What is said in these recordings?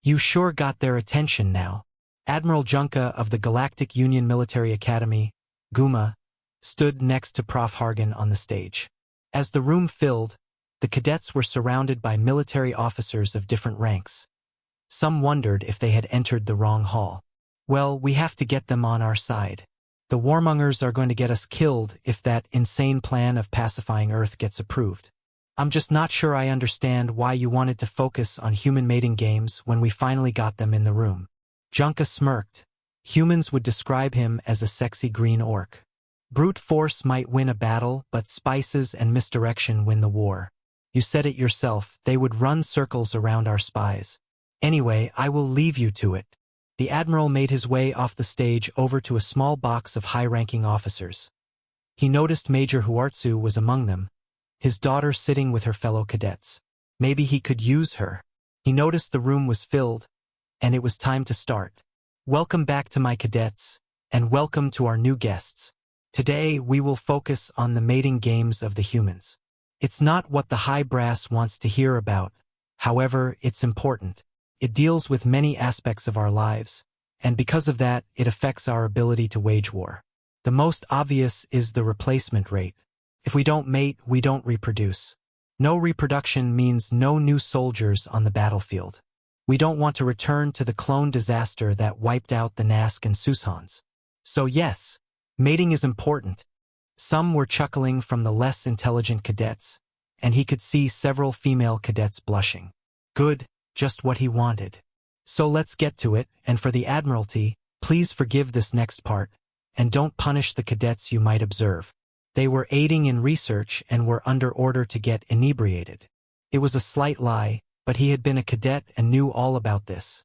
You sure got their attention now. Admiral Junka of the Galactic Union Military Academy, GUMA, stood next to Prof. Hargan on the stage. As the room filled, the cadets were surrounded by military officers of different ranks. Some wondered if they had entered the wrong hall. Well, we have to get them on our side. The warmongers are going to get us killed if that insane plan of pacifying Earth gets approved. I'm just not sure I understand why you wanted to focus on human mating games when we finally got them in the room. Junka smirked. Humans would describe him as a sexy green orc. Brute force might win a battle, but spices and misdirection win the war. You said it yourself, they would run circles around our spies. Anyway, I will leave you to it. The Admiral made his way off the stage over to a small box of high-ranking officers. He noticed Major Huartzu was among them, his daughter sitting with her fellow cadets. Maybe he could use her. He noticed the room was filled, and it was time to start. Welcome back to my cadets, and welcome to our new guests. Today, we will focus on the mating games of the humans. It's not what the high brass wants to hear about. However, it's important. It deals with many aspects of our lives, and because of that, it affects our ability to wage war. The most obvious is the replacement rate. If we don't mate, we don't reproduce. No reproduction means no new soldiers on the battlefield. We don't want to return to the clone disaster that wiped out the Nask and Sushans. So yes, mating is important. Some were chuckling from the less intelligent cadets, and he could see several female cadets blushing. Good, just what he wanted. So let's get to it, and for the Admiralty, please forgive this next part, and don't punish the cadets you might observe. They were aiding in research and were under order to get inebriated. It was a slight lie, but he had been a cadet and knew all about this.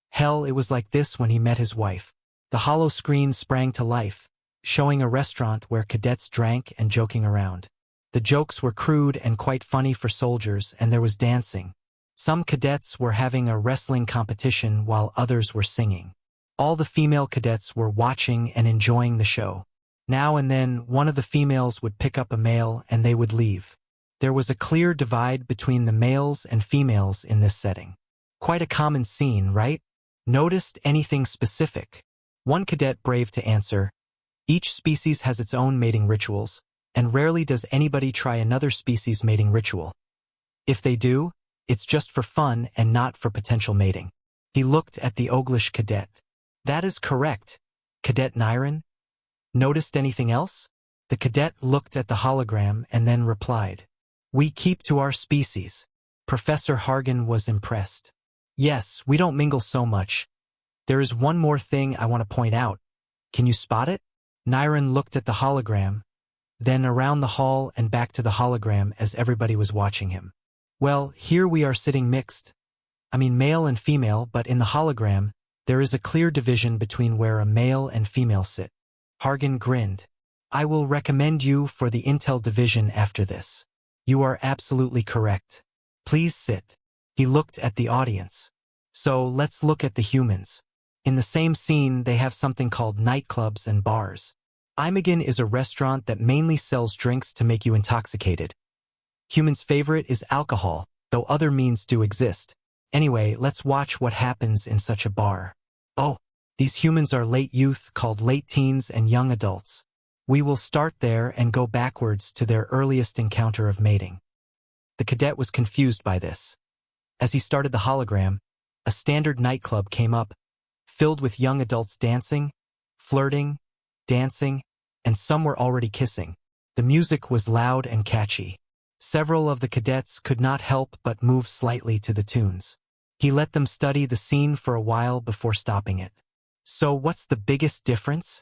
Hell, it was like this when he met his wife. The hollow screen sprang to life, showing a restaurant where cadets drank and joking around. The jokes were crude and quite funny for soldiers, and there was dancing. Some cadets were having a wrestling competition while others were singing. All the female cadets were watching and enjoying the show. Now and then, one of the females would pick up a male and they would leave. There was a clear divide between the males and females in this setting. Quite a common scene, right? Noticed anything specific? One cadet braved to answer, each species has its own mating rituals, and rarely does anybody try another species' mating ritual. If they do, it's just for fun and not for potential mating. He looked at the Oglish cadet. That is correct. Cadet Nyron? Noticed anything else? The cadet looked at the hologram and then replied, we keep to our species. Professor Hargan was impressed. Yes, we don't mingle so much. There is one more thing I want to point out. Can you spot it? Nyron looked at the hologram, then around the hall and back to the hologram as everybody was watching him. Well, here we are sitting mixed. I mean male and female, but in the hologram, there is a clear division between where a male and female sit. Hargan grinned. I will recommend you for the Intel division after this. You are absolutely correct. Please sit. He looked at the audience. So let's look at the humans. In the same scene, they have something called nightclubs and bars. Imogin is a restaurant that mainly sells drinks to make you intoxicated. Humans' favorite is alcohol, though other means do exist. Anyway, let's watch what happens in such a bar. Oh, these humans are late youth called late teens and young adults. We will start there and go backwards to their earliest encounter of mating. The cadet was confused by this. As he started the hologram, a standard nightclub came up, filled with young adults dancing, flirting, dancing, and some were already kissing. The music was loud and catchy. Several of the cadets could not help but move slightly to the tunes. He let them study the scene for a while before stopping it. So what's the biggest difference?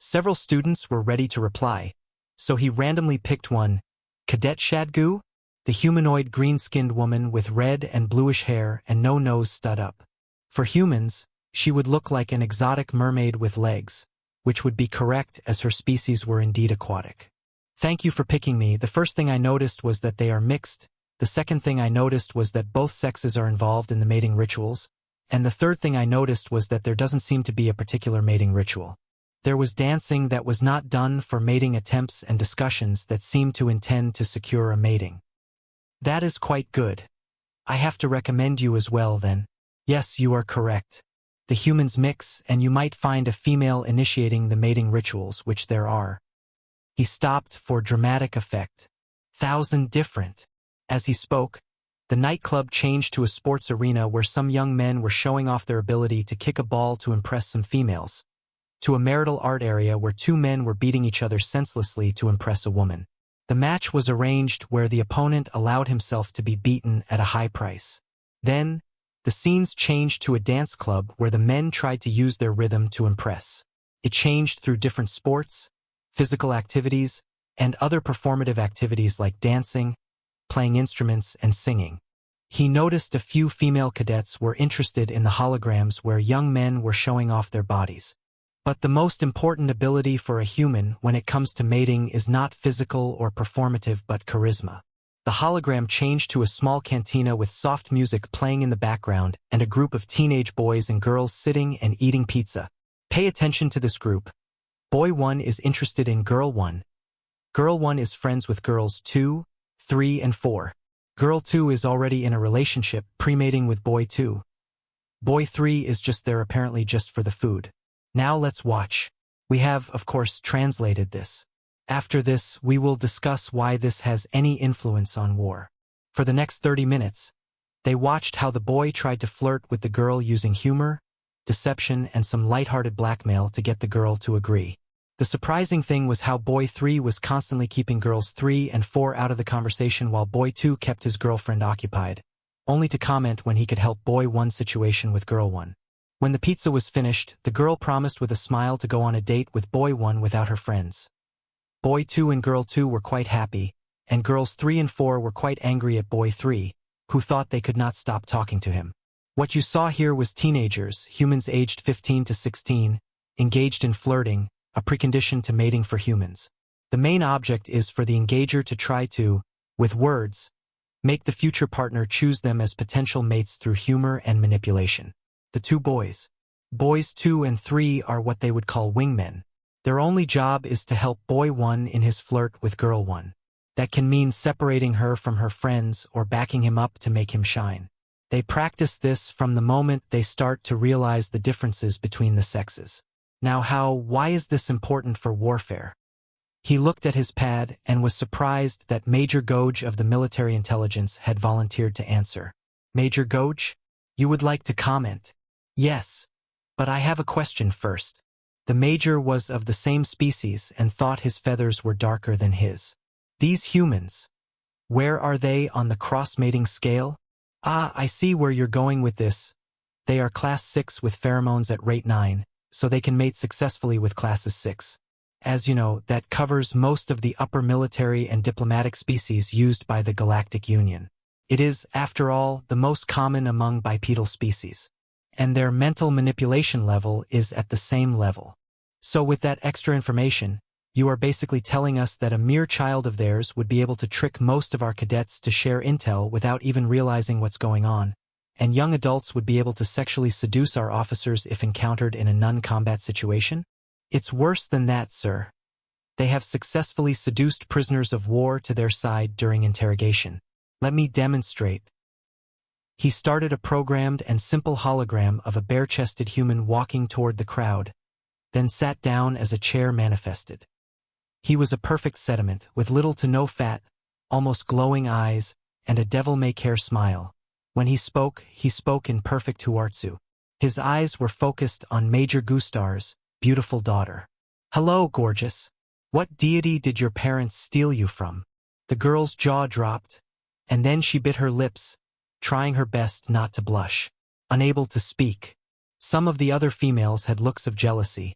Several students were ready to reply, so he randomly picked one. Cadet Shadgu? The humanoid green-skinned woman with red and bluish hair and no nose stood up. For humans, she would look like an exotic mermaid with legs, which would be correct as her species were indeed aquatic. Thank you for picking me. The first thing I noticed was that they are mixed. The second thing I noticed was that both sexes are involved in the mating rituals. And the third thing I noticed was that there doesn't seem to be a particular mating ritual. There was dancing that was not done for mating attempts and discussions that seemed to intend to secure a mating. That is quite good. I have to recommend you as well then. Yes, you are correct. The humans mix, and you might find a female initiating the mating rituals, which there are. He stopped for dramatic effect. 1,000 different. As he spoke, the nightclub changed to a sports arena where some young men were showing off their ability to kick a ball to impress some females, to a marital art area where two men were beating each other senselessly to impress a woman. The match was arranged where the opponent allowed himself to be beaten at a high price. Then, the scenes changed to a dance club where the men tried to use their rhythm to impress. It changed through different sports, physical activities, and other performative activities like dancing, playing instruments, and singing. He noticed a few female cadets were interested in the holograms where young men were showing off their bodies. But the most important ability for a human when it comes to mating is not physical or performative but charisma. The hologram changed to a small cantina with soft music playing in the background and a group of teenage boys and girls sitting and eating pizza. Pay attention to this group. Boy 1 is interested in Girl 1. Girl 1 is friends with girls 2, 3, and 4. Girl 2 is already in a relationship, pre-mating with Boy 2. Boy 3 is just there apparently just for the food. Now let's watch. We have, of course, translated this. After this, we will discuss why this has any influence on war. For the next 30 minutes, they watched how the boy tried to flirt with the girl using humor, deception, and some lighthearted blackmail to get the girl to agree. The surprising thing was how Boy 3 was constantly keeping girls 3 and 4 out of the conversation while Boy 2 kept his girlfriend occupied, only to comment when he could help Boy 1's situation with Girl 1. When the pizza was finished, the girl promised with a smile to go on a date with Boy 1 without her friends. Boy 2 and Girl 2 were quite happy, and girls 3 and 4 were quite angry at Boy 3, who thought they could not stop talking to him. What you saw here was teenagers, humans aged 15 to 16, engaged in flirting, a precondition to mating for humans. The main object is for the engager to try to, with words, make the future partner choose them as potential mates through humor and manipulation. The two boys, Boys 2 and 3, are what they would call wingmen. Their only job is to help Boy 1 in his flirt with Girl 1. That can mean separating her from her friends or backing him up to make him shine. They practice this from the moment they start to realize the differences between the sexes. Now why is this important for warfare? He looked at his pad and was surprised that Major Gouge of the military intelligence had volunteered to answer. Major Gouge, you would like to comment? Yes, but I have a question first. The Major was of the same species and thought his feathers were darker than his. These humans, where are they on the cross-mating scale? Ah, I see where you're going with this. They are class 6 with pheromones at rate 9, so they can mate successfully with classes 6. As you know, that covers most of the upper military and diplomatic species used by the Galactic Union. It is, after all, the most common among bipedal species. And their mental manipulation level is at the same level. So with that extra information, you are basically telling us that a mere child of theirs would be able to trick most of our cadets to share intel without even realizing what's going on, and young adults would be able to sexually seduce our officers if encountered in a non-combat situation? It's worse than that, sir. They have successfully seduced prisoners of war to their side during interrogation. Let me demonstrate. He started a programmed and simple hologram of a bare-chested human walking toward the crowd, then sat down as a chair manifested. He was a perfect sediment, with little to no fat, almost glowing eyes, and a devil-may-care smile. When he spoke in perfect Huartzu. His eyes were focused on Major Gustar's beautiful daughter. Hello, gorgeous. What deity did your parents steal you from? The girl's jaw dropped, and then she bit her lips, trying her best not to blush. Unable to speak. Some of the other females had looks of jealousy,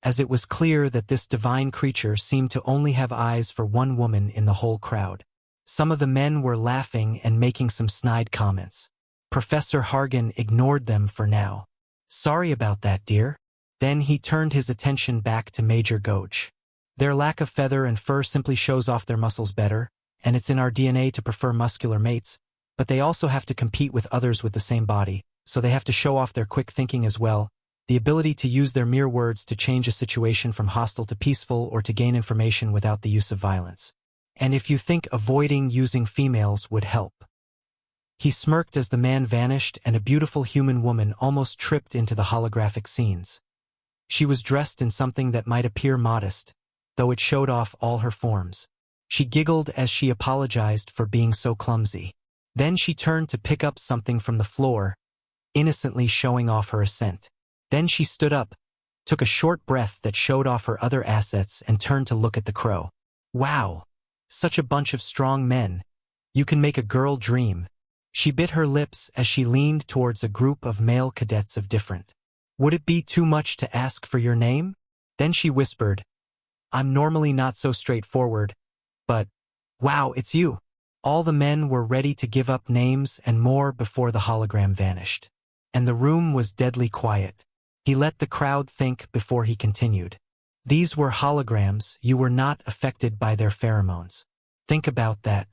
as it was clear that this divine creature seemed to only have eyes for one woman in the whole crowd. Some of the men were laughing and making some snide comments. Professor Hargan ignored them for now. Sorry about that, dear. Then he turned his attention back to Major Gouge. Their lack of feather and fur simply shows off their muscles better, and it's in our DNA to prefer muscular mates, but they also have to compete with others with the same body, so they have to show off their quick thinking as well, the ability to use their mere words to change a situation from hostile to peaceful or to gain information without the use of violence. And if you think avoiding using females would help. He smirked as the man vanished and a beautiful human woman almost tripped into the holographic scenes. She was dressed in something that might appear modest, though it showed off all her forms. She giggled as she apologized for being so clumsy. Then she turned to pick up something from the floor, innocently showing off her ascent. Then she stood up, took a short breath that showed off her other assets and turned to look at the crow. Wow! Such a bunch of strong men. You can make a girl dream. She bit her lips as she leaned towards a group of male cadets of different. Would it be too much to ask for your name? Then she whispered, I'm normally not so straightforward, but, wow, it's you. All the men were ready to give up names and more before the hologram vanished. And the room was deadly quiet. He let the crowd think before he continued. These were holograms, you were not affected by their pheromones. Think about that.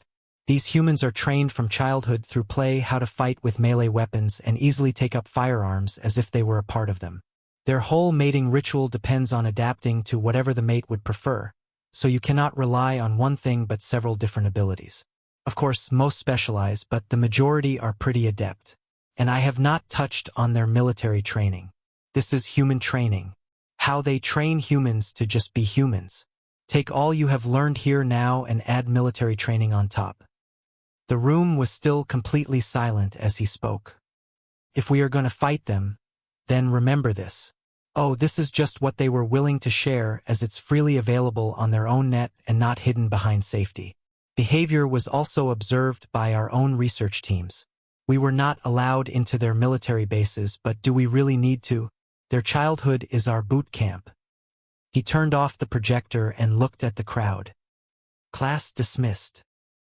These humans are trained from childhood through play how to fight with melee weapons and easily take up firearms as if they were a part of them. Their whole mating ritual depends on adapting to whatever the mate would prefer, so you cannot rely on one thing but several different abilities. Of course, most specialize, but the majority are pretty adept. And I have not touched on their military training. This is human training. How they train humans to just be humans. Take all you have learned here now and add military training on top. The room was still completely silent as he spoke. If we are going to fight them, then remember this. Oh, this is just what they were willing to share as it's freely available on their own net and not hidden behind safety. Behavior was also observed by our own research teams. We were not allowed into their military bases, but do we really need to? Their childhood is our boot camp. He turned off the projector and looked at the crowd. Class dismissed.